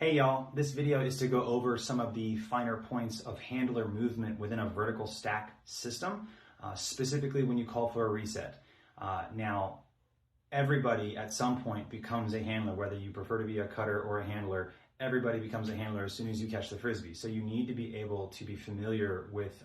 Hey y'all, this video is to go over some of the finer points of handler movement within a vertical stack system, specifically when you call for a reset. Now, everybody at some point becomes a handler, whether you prefer to be a cutter or a handler. Everybody becomes a handler as soon as you catch the Frisbee. So you need to be able to be familiar with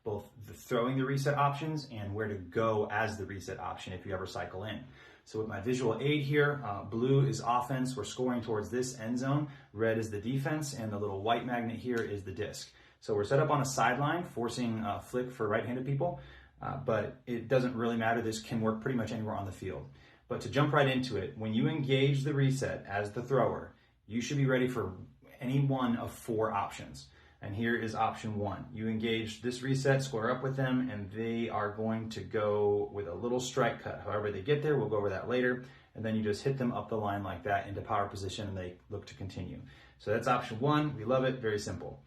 both throwing the reset options and where to go as the reset option if you ever cycle in. So with my visual aid here, blue is offense. We're scoring towards this end zone. Red is the defense, and the little white magnet here is the disc. So we're set up on a sideline, forcing a flick for right-handed people, but it doesn't really matter. This can work pretty much anywhere on the field. But to jump right into it, when you engage the reset as the thrower, you should be ready for any one of four options. And here is option one. You engage this reset, square up with them, and they are going to go with a little strike cut. However they get there, we'll go over that later. And then you just hit them up the line like that into power position, and they look to continue. So that's option one. We love it. Very simple.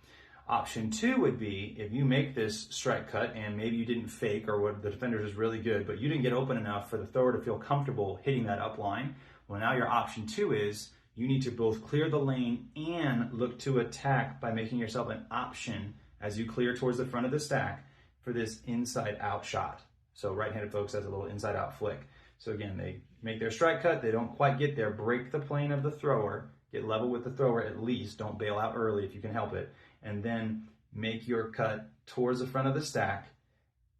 Option two would be if you make this strike cut and maybe you didn't fake, or what the defender is really good, but you didn't get open enough for the thrower to feel comfortable hitting that up line. Well, now your option two is you need to both clear the lane and look to attack by making yourself an option as you clear towards the front of the stack for this inside out shot. So right-handed folks has a little inside out flick. So again, they make their strike cut, they don't quite get there, break the plane of the thrower, get level with the thrower at least, don't bail out early if you can help it, and then make your cut towards the front of the stack,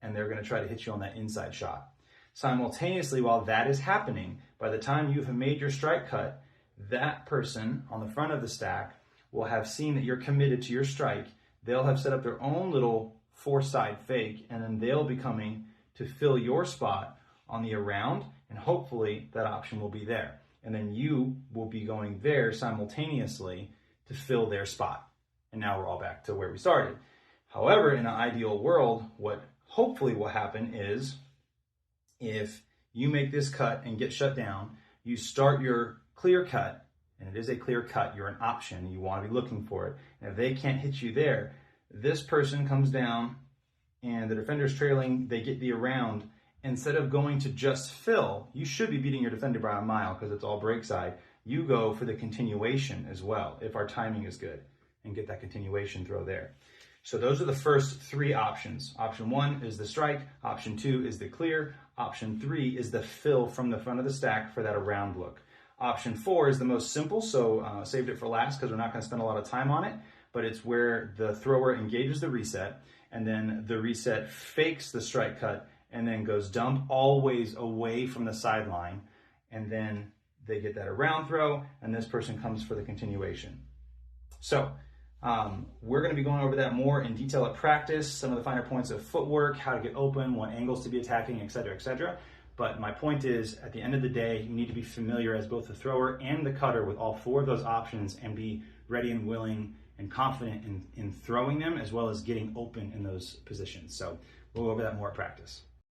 and they're gonna try to hit you on that inside shot. Simultaneously, while that is happening, by the time you have made your strike cut, that person on the front of the stack will have seen that you're committed to your strike. They'll have set up their own little four-side fake, and then they'll be coming to fill your spot on the around, and hopefully that option will be there. And then you will be going there simultaneously to fill their spot. And now we're all back to where we started. However, in an ideal world, what hopefully will happen is if you make this cut and get shut down, you start your clear cut, and it is a clear cut, you're an option, you want to be looking for it. And if they can't hit you there, this person comes down and the defender's trailing, they get the around. Instead of going to just fill, you should be beating your defender by a mile because it's all break side. You go for the continuation as well, if our timing is good, and get that continuation throw there. So those are the first three options. Option one is the strike, option two is the clear, option three is the fill from the front of the stack for that around look. Option four is the most simple, so saved it for last because we're not going to spend a lot of time on it, but it's where the thrower engages the reset, and then the reset fakes the strike cut, and then goes dump always away from the sideline, and then they get that around throw, and this person comes for the continuation. So we're going to be going over that more in detail at practice, some of the finer points of footwork, how to get open, what angles to be attacking, etc., etc. But my point is, at the end of the day, you need to be familiar as both the thrower and the cutter with all four of those options and be ready and willing and confident in throwing them as well as getting open in those positions. So we'll go over that more at practice.